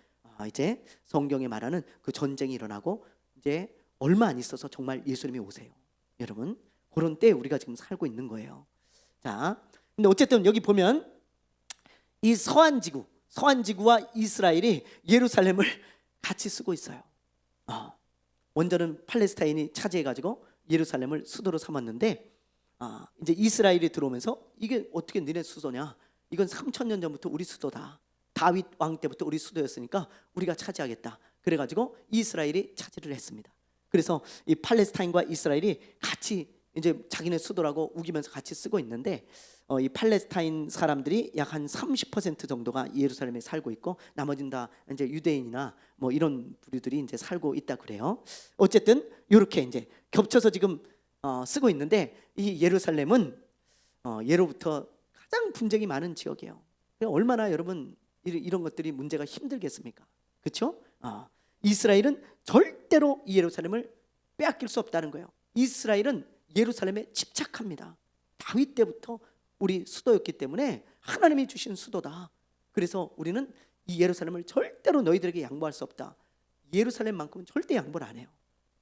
이제 성경에 말하는 그 전쟁이 일어나고 이제 얼마 안 있어서 정말 예수님이 오세요. 여러분, 그런 때 우리가 지금 살고 있는 거예요. 자, 근데 어쨌든 여기 보면 이 서한지구와 이스라엘이 예루살렘을 같이 쓰고 있어요. 원전은 팔레스타인이 차지해가지고 예루살렘을 수도로 삼았는데 이제 이스라엘이 들어오면서 이게 어떻게 너네 수도냐? 이건 3,000년 전부터 우리 수도다. 다윗 왕 때부터 우리 수도였으니까 우리가 차지하겠다. 그래가지고 이스라엘이 차지를 했습니다. 그래서 이 팔레스타인과 이스라엘이 같이 이제 자기네 수도라고 우기면서 같이 쓰고 있는데 이 팔레스타인 사람들이 약 한 30% 정도가 예루살렘에 살고 있고 나머지는 다 이제 유대인이나 뭐 이런 부류들이 이제 살고 있다 그래요. 어쨌든 이렇게 이제 겹쳐서 지금 쓰고 있는데 이 예루살렘은 예로부터 가장 분쟁이 많은 지역이에요. 얼마나 여러분 이런 것들이 문제가 힘들겠습니까? 그렇죠? 이스라엘은 절대로 이 예루살렘을 빼앗길 수 없다는 거예요. 이스라엘은 예루살렘에 집착합니다. 다윗 때부터 우리 수도였기 때문에 하나님이 주신 수도다. 그래서 우리는 이 예루살렘을 절대로 너희들에게 양보할 수 없다. 예루살렘만큼은 절대 양보를 안 해요.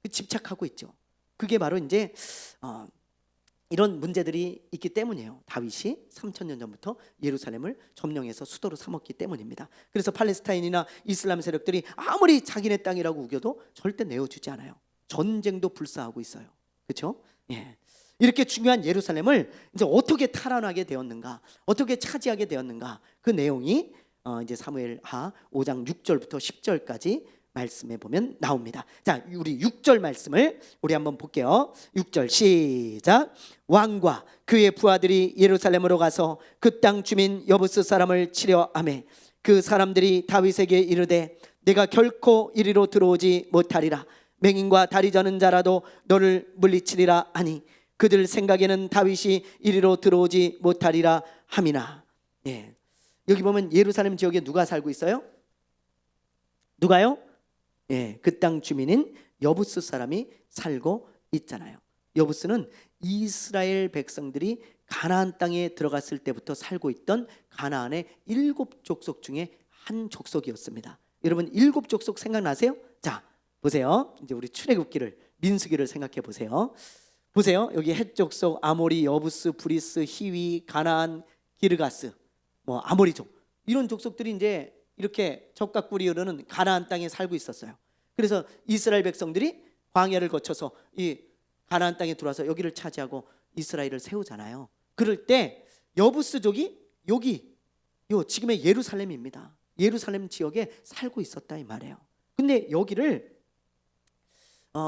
집착하고 있죠. 그게 바로 이제 이런 문제들이 있기 때문이에요. 다윗이 3,000년 전부터 예루살렘을 점령해서 수도로 삼았기 때문입니다. 그래서 팔레스타인이나 이슬람 세력들이 아무리 자기네 땅이라고 우겨도 절대 내어주지 않아요. 전쟁도 불사하고 있어요. 그렇죠? 예. 이렇게 중요한 예루살렘을 이제 어떻게 탈환하게 되었는가, 어떻게 차지하게 되었는가, 그 내용이 이제 사무엘하 5장 6절부터 10절까지 말씀해 보면 나옵니다. 자, 우리 6절 말씀을 우리 한번 볼게요. 6절 시작. 왕과 그의 부하들이 예루살렘으로 가서 그 땅 주민 여부스 사람을 치려 하매 그 사람들이 다윗에게 이르되 내가 결코 이리로 들어오지 못하리라. 맹인과 다리 저는 자라도 너를 물리치리라 하니 그들 생각에는 다윗이 이리로 들어오지 못하리라 함이나. 예. 여기 보면 예루살렘 지역에 누가 살고 있어요? 누가요? 예, 그 땅 주민인 여부스 사람이 살고 있잖아요. 여부스는 이스라엘 백성들이 가나안 땅에 들어갔을 때부터 살고 있던 가나안의 7족속 중에 한 족속이었습니다. 여러분 7족속 생각나세요? 자, 보세요. 이제 우리 출애굽기를 민수기를 생각해 보세요. 보세요. 여기 헷 족속, 아모리, 여부스, 브리스, 히위, 가나안, 기르가스, 뭐 아모리족 이런 족속들이 이제 이렇게 적과 꿀이 흐르는 가나안 땅에 살고 있었어요. 그래서 이스라엘 백성들이 광야를 거쳐서 이 가나안 땅에 들어와서 여기를 차지하고 이스라엘을 세우잖아요. 그럴 때 여부스족이 여기 지금의 예루살렘입니다. 예루살렘 지역에 살고 있었다 이 말이에요. 근데 여기를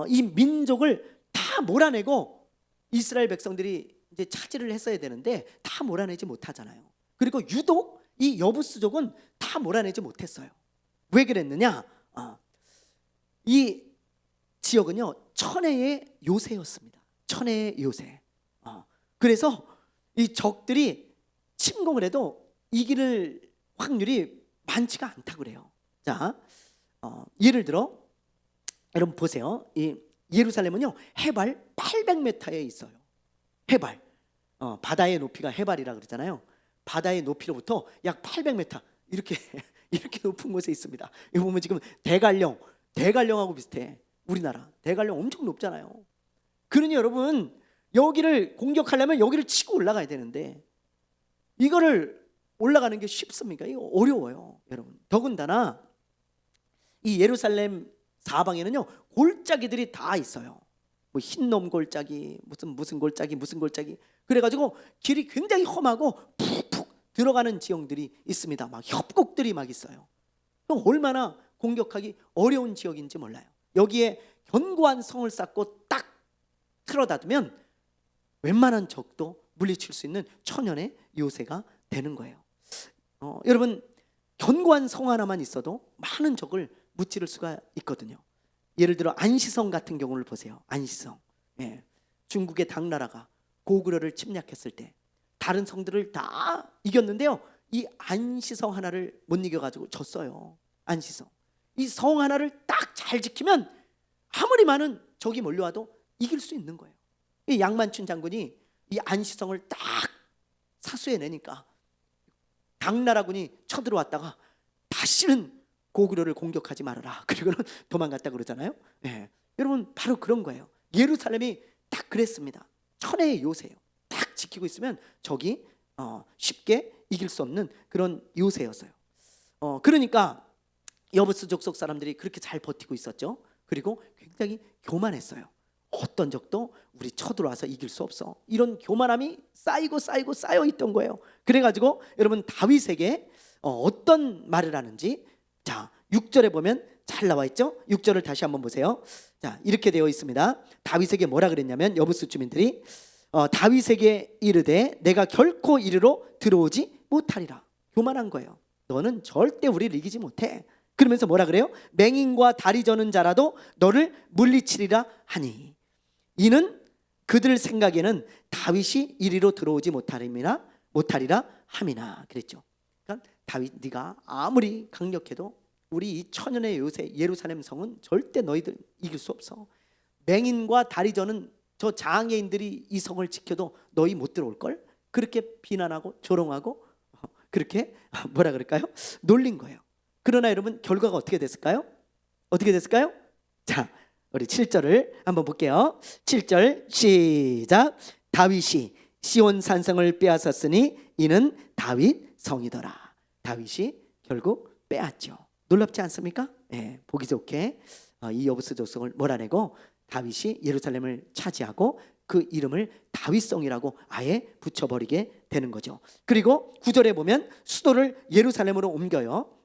이 민족을 다 몰아내고 이스라엘 백성들이 이제 차지를 했어야 되는데 다 몰아내지 못하잖아요. 그리고 유독 이 여부스족은 다 몰아내지 못했어요. 왜 그랬느냐? 이 지역은요 천혜의 요새였습니다. 천혜의 요새. 그래서 이 적들이 침공을 해도 이길 확률이 많지가 않다고 그래요. 자, 예를 들어 여러분 보세요. 이 예루살렘은요 해발 800m에 있어요. 해발. 바다의 높이가 해발이라 그러잖아요. 바다의 높이로부터 약 800m 이렇게 높은 곳에 있습니다. 여기 보면 지금 대관령하고 비슷해. 우리나라 대관령 엄청 높잖아요. 그러니 여러분 여기를 공격하려면 여기를 치고 올라가야 되는데 이거를 올라가는 게 쉽습니까? 이거 어려워요, 여러분. 더군다나 이 예루살렘 사방에는요 골짜기들이 다 있어요. 뭐 흰놈 골짜기, 무슨 골짜기. 그래가지고 길이 굉장히 험하고 푹푹 들어가는 지형들이 있습니다. 막 협곡들이 막 있어요. 얼마나 공격하기 어려운 지역인지 몰라요. 여기에 견고한 성을 쌓고 딱 틀어닫으면 웬만한 적도 물리칠 수 있는 천연의 요새가 되는 거예요. 여러분 견고한 성 하나만 있어도 많은 적을 무찌를 수가 있거든요. 예를 들어 안시성 같은 경우를 보세요. 안시성. 예. 중국의 당나라가 고구려를 침략했을 때 다른 성들을 다 이겼는데요. 이 안시성 하나를 못 이겨가지고 졌어요. 안시성. 이 성 하나를 딱 잘 지키면 아무리 많은 적이 몰려와도 이길 수 있는 거예요. 이 양만춘 장군이 이 안시성을 딱 사수해내니까 당나라군이 쳐들어왔다가 다시는 고구려를 공격하지 말아라. 그리고는 도망갔다 그러잖아요. 예. 여러분 바로 그런 거예요. 예루살렘이 딱 그랬습니다. 천혜의 요새예요. 딱 지키고 있으면 적이 쉽게 이길 수 없는 그런 요새였어요. 그러니까 여부스 족속 사람들이 그렇게 잘 버티고 있었죠. 그리고 굉장히 교만했어요. 어떤 적도 우리 쳐들어와서 이길 수 없어, 이런 교만함이 쌓이고 쌓여 있던 거예요. 그래가지고 여러분 다윗에게 어떤 말을 하는지, 자 6절에 보면 잘 나와 있죠. 6절을 다시 한번 보세요. 자 이렇게 되어 있습니다. 다윗에게 뭐라 그랬냐면, 여부스 주민들이 다윗에게 이르되 내가 결코 이리로 들어오지 못하리라. 교만한 거예요. 너는 절대 우리를 이기지 못해. 그러면서 뭐라 그래요? 맹인과 다리 저는 자라도 너를 물리치리라 하니, 이는 그들 생각에는 다윗이 이리로 들어오지 못하리라 함이나 그랬죠. 그러니까 다윗, 네가 아무리 강력해도 우리 이 천년의 요새 예루살렘 성은 절대 너희들 이길 수 없어. 맹인과 다리 저는 저 장애인들이 이 성을 지켜도 너희 못 들어올걸? 그렇게 비난하고 조롱하고 그렇게 뭐라 그럴까요? 놀린 거예요. 그러나 여러분 결과가 어떻게 됐을까요? 어떻게 됐을까요? 자 우리 7절을 한번 볼게요. 7절 시작. 다윗이 시온 산성을 빼앗았으니 이는 다윗 성이더라. 다윗이 결국 빼앗죠. 놀랍지 않습니까? 네, 보기 좋게 이 여부스 족속을 몰아내고 다윗이 예루살렘을 차지하고 그 이름을 다윗성이라고 아예 붙여버리게 되는 거죠. 그리고 9절에 보면 수도를 예루살렘으로 옮겨요.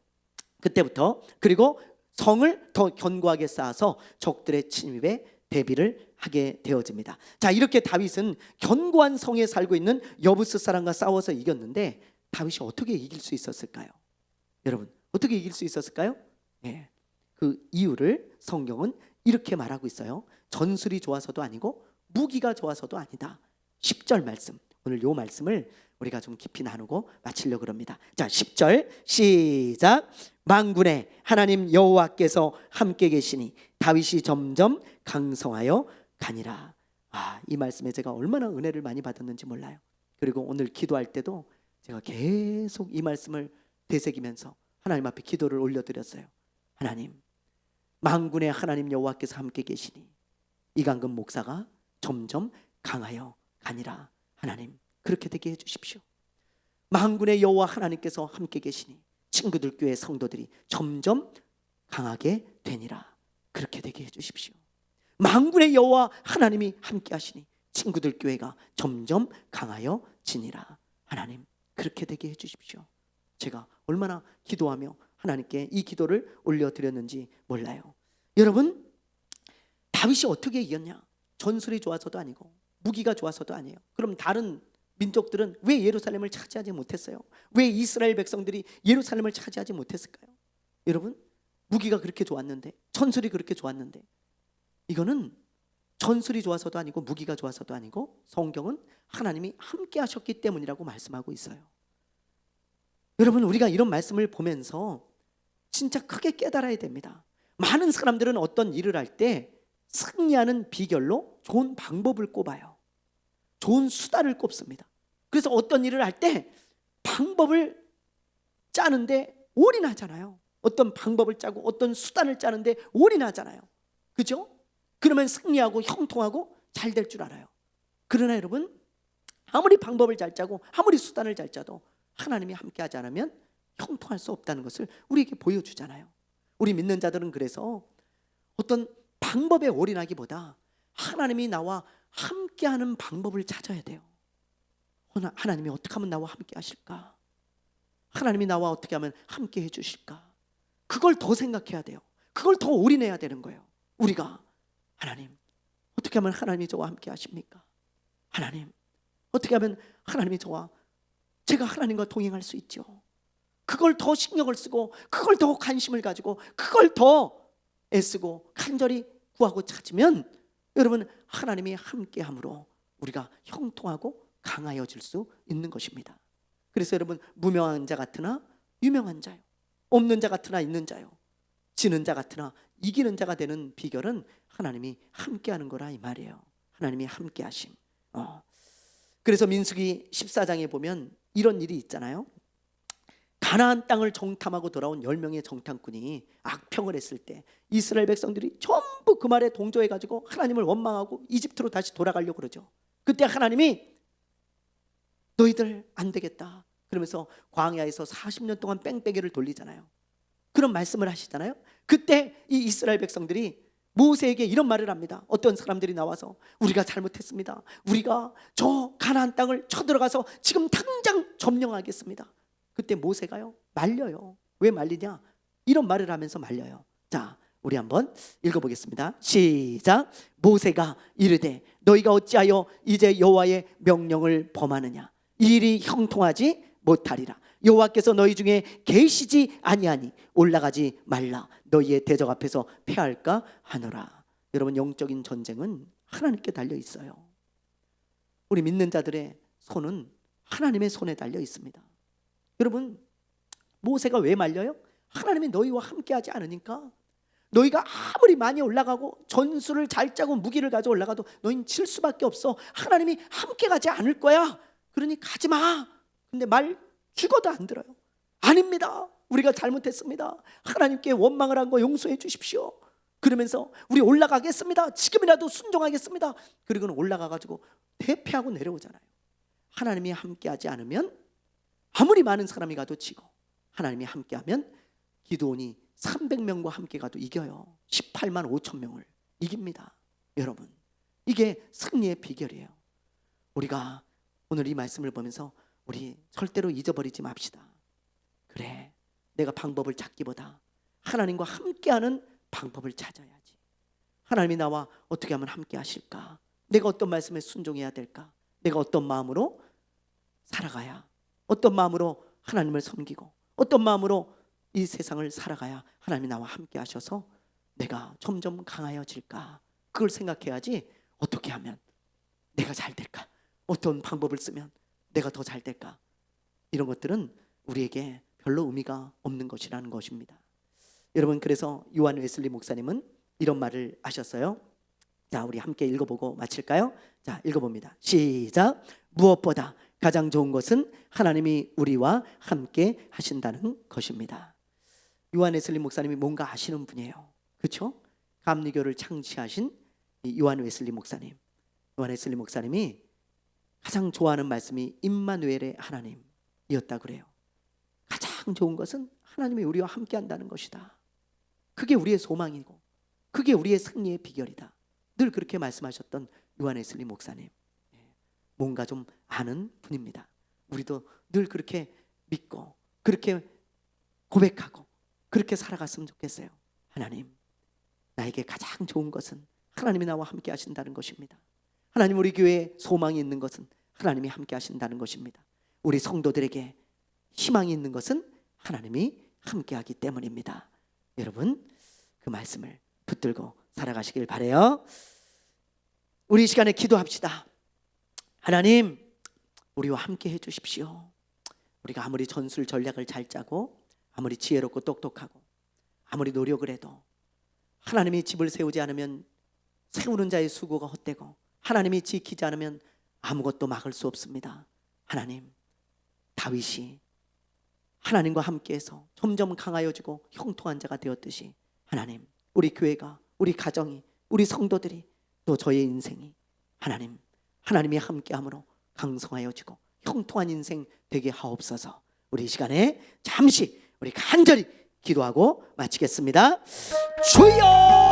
그때부터. 그리고 성을 더 견고하게 쌓아서 적들의 침입에 대비를 하게 되어집니다. 자 이렇게 다윗은 견고한 성에 살고 있는 여부스 사람과 싸워서 이겼는데, 다윗이 어떻게 이길 수 있었을까요? 여러분 어떻게 이길 수 있었을까요? 네, 그 이유를 성경은 이렇게 말하고 있어요. 전술이 좋아서도 아니고 무기가 좋아서도 아니다. 10절 말씀, 오늘 요 말씀을 우리가 좀 깊이 나누고 마치려고 합니다. 자 10절 시작. 만군의 하나님 여호와께서 함께 계시니 다윗이 점점 강성하여 가니라. 이 말씀에 제가 얼마나 은혜를 많이 받았는지 몰라요. 그리고 오늘 기도할 때도 제가 계속 이 말씀을 되새기면서 하나님 앞에 기도를 올려드렸어요. 하나님, 만군의 하나님 여호와께서 함께 계시니 이강근 목사가 점점 강하여 가니라. 하나님 그렇게 되게 해주십시오. 만군의 여호와 하나님께서 함께 계시니 친구들 교회 성도들이 점점 강하게 되니라. 그렇게 되게 해주십시오. 만군의 여호와 하나님이 함께 하시니 친구들 교회가 점점 강하여 지니라. 하나님 그렇게 되게 해주십시오. 제가 얼마나 기도하며 하나님께 이 기도를 올려드렸는지 몰라요. 여러분 다윗이 어떻게 이겼냐? 전술이 좋아서도 아니고 무기가 좋아서도 아니에요. 그럼 다른 민족들은 왜 예루살렘을 차지하지 못했어요? 왜 이스라엘 백성들이 예루살렘을 차지하지 못했을까요? 여러분 무기가 그렇게 좋았는데, 전술이 그렇게 좋았는데, 이거는 전술이 좋아서도 아니고 무기가 좋아서도 아니고 성경은 하나님이 함께 하셨기 때문이라고 말씀하고 있어요. 여러분 우리가 이런 말씀을 보면서 진짜 크게 깨달아야 됩니다. 많은 사람들은 어떤 일을 할 때 승리하는 비결로 좋은 방법을 꼽아요. 좋은 수단을 꼽습니다. 그래서 어떤 일을 할 때 방법을 짜는데 올인하잖아요. 어떤 방법을 짜고 어떤 수단을 짜는데 올인하잖아요. 그죠? 그러면 승리하고 형통하고 잘 될 줄 알아요. 그러나 여러분 아무리 방법을 잘 짜고 아무리 수단을 잘 짜도 하나님이 함께 하지 않으면 형통할 수 없다는 것을 우리에게 보여주잖아요. 우리 믿는 자들은 그래서 어떤 방법에 올인하기보다 하나님이 나와 함께하는 방법을 찾아야 돼요. 하나님이 어떻게 하면 나와 함께 하실까? 하나님이 나와 어떻게 하면 함께 해주실까? 그걸 더 생각해야 돼요. 그걸 더 올인해야 되는 거예요. 우리가 하나님 어떻게 하면 하나님이 저와 함께 하십니까? 하나님 어떻게 하면 하나님이 제가 하나님과 동행할 수 있죠? 그걸 더 신경을 쓰고 그걸 더 관심을 가지고 그걸 더 애쓰고 간절히 구하고 찾으면 여러분 하나님이 함께함으로 우리가 형통하고 강하여질 수 있는 것입니다. 그래서 여러분 무명한 자 같으나 유명한 자요, 없는 자 같으나 있는 자요, 지는 자 같으나 이기는 자가 되는 비결은 하나님이 함께하는 거라 이 말이에요. 하나님이 함께하심. 그래서 민수기 14장에 보면 이런 일이 있잖아요. 가나안 땅을 정탐하고 돌아온 10명의 정탐꾼이 악평을 했을 때 이스라엘 백성들이 전부 그 말에 동조해가지고 하나님을 원망하고 이집트로 다시 돌아가려고 그러죠. 그때 하나님이 너희들 안 되겠다 그러면서 광야에서 40년 동안 뺑뺑이를 돌리잖아요. 그런 말씀을 하시잖아요. 그때 이 이스라엘 백성들이 모세에게 이런 말을 합니다. 어떤 사람들이 나와서 우리가 잘못했습니다. 우리가 저 가나안 땅을 쳐들어가서 지금 당장 점령하겠습니다. 그때 모세가요 말려요. 왜 말리냐? 이런 말을 하면서 말려요. 자, 우리 한번 읽어보겠습니다. 시작. 모세가 이르되 너희가 어찌하여 이제 여호와의 명령을 범하느냐? 이 일이 형통하지 못하리라. 여호와께서 너희 중에 계시지 아니하니 올라가지 말라. 너희의 대적 앞에서 패할까 하노라. 여러분, 영적인 전쟁은 하나님께 달려 있어요. 우리 믿는 자들의 손은 하나님의 손에 달려 있습니다. 여러분, 모세가 왜 말려요? 하나님이 너희와 함께하지 않으니까. 너희가 아무리 많이 올라가고 전술을 잘 짜고 무기를 가지고 올라가도 너희는 질 수밖에 없어. 하나님이 함께 가지 않을 거야. 그러니 가지 마. 근데 말 죽어도 안 들어요. 아닙니다. 우리가 잘못했습니다. 하나님께 원망을 한 거 용서해 주십시오. 그러면서 우리 올라가겠습니다. 지금이라도 순종하겠습니다. 그리고는 올라가가지고 대패하고 내려오잖아요. 하나님이 함께하지 않으면 아무리 많은 사람이 가도 지고, 하나님이 함께하면 기드온이 300명과 함께 가도 이겨요. 18만 5천 명을 이깁니다. 여러분, 이게 승리의 비결이에요. 우리가 오늘 이 말씀을 보면서 우리 절대로 잊어버리지 맙시다. 그래, 내가 방법을 찾기보다 하나님과 함께하는 방법을 찾아야지. 하나님이 나와 어떻게 하면 함께 하실까? 내가 어떤 말씀에 순종해야 될까? 내가 어떤 마음으로 살아가야, 어떤 마음으로 하나님을 섬기고, 어떤 마음으로 이 세상을 살아가야 하나님이 나와 함께 하셔서 내가 점점 강하여질까? 그걸 생각해야지. 어떻게 하면 내가 잘 될까? 어떤 방법을 쓰면 내가 더 잘 될까? 이런 것들은 우리에게 별로 의미가 없는 것이라는 것입니다. 여러분, 그래서 요한 웨슬리 목사님은 이런 말을 하셨어요. 자, 우리 함께 읽어보고 마칠까요? 자, 읽어봅니다. 시작. 무엇보다 가장 좋은 것은 하나님이 우리와 함께 하신다는 것입니다. 요한 웨슬리 목사님이 뭔가 아시는 분이에요. 그렇죠? 감리교를 창시하신 요한 웨슬리 목사님. 요한 웨슬리 목사님이 가장 좋아하는 말씀이 임마누엘의 하나님이었다 그래요. 가장 좋은 것은 하나님이 우리와 함께 한다는 것이다. 그게 우리의 소망이고 그게 우리의 승리의 비결이다. 늘 그렇게 말씀하셨던 요한 웨슬리 목사님. 뭔가 좀 아는 분입니다. 우리도 늘 그렇게 믿고 그렇게 고백하고 그렇게 살아갔으면 좋겠어요. 하나님, 나에게 가장 좋은 것은 하나님이 나와 함께 하신다는 것입니다. 하나님, 우리 교회에 소망이 있는 것은 하나님이 함께 하신다는 것입니다. 우리 성도들에게 희망이 있는 것은 하나님이 함께 하기 때문입니다. 여러분, 그 말씀을 붙들고 살아가시길 바라요. 우리 이 시간에 기도합시다. 하나님, 우리와 함께 해주십시오. 우리가 아무리 전술 전략을 잘 짜고 아무리 지혜롭고 똑똑하고 아무리 노력을 해도 하나님이 집을 세우지 않으면 세우는 자의 수고가 헛되고 하나님이 지키지 않으면 아무것도 막을 수 없습니다. 하나님, 다윗이 하나님과 함께해서 점점 강하여지고 형통한 자가 되었듯이 하나님, 우리 교회가, 우리 가정이, 우리 성도들이, 또 저의 인생이 하나님, 하나님이 함께함으로 강성하여지고 형통한 인생 되게 하옵소서. 우리 이 시간에 잠시 우리 간절히 기도하고 마치겠습니다. 주여!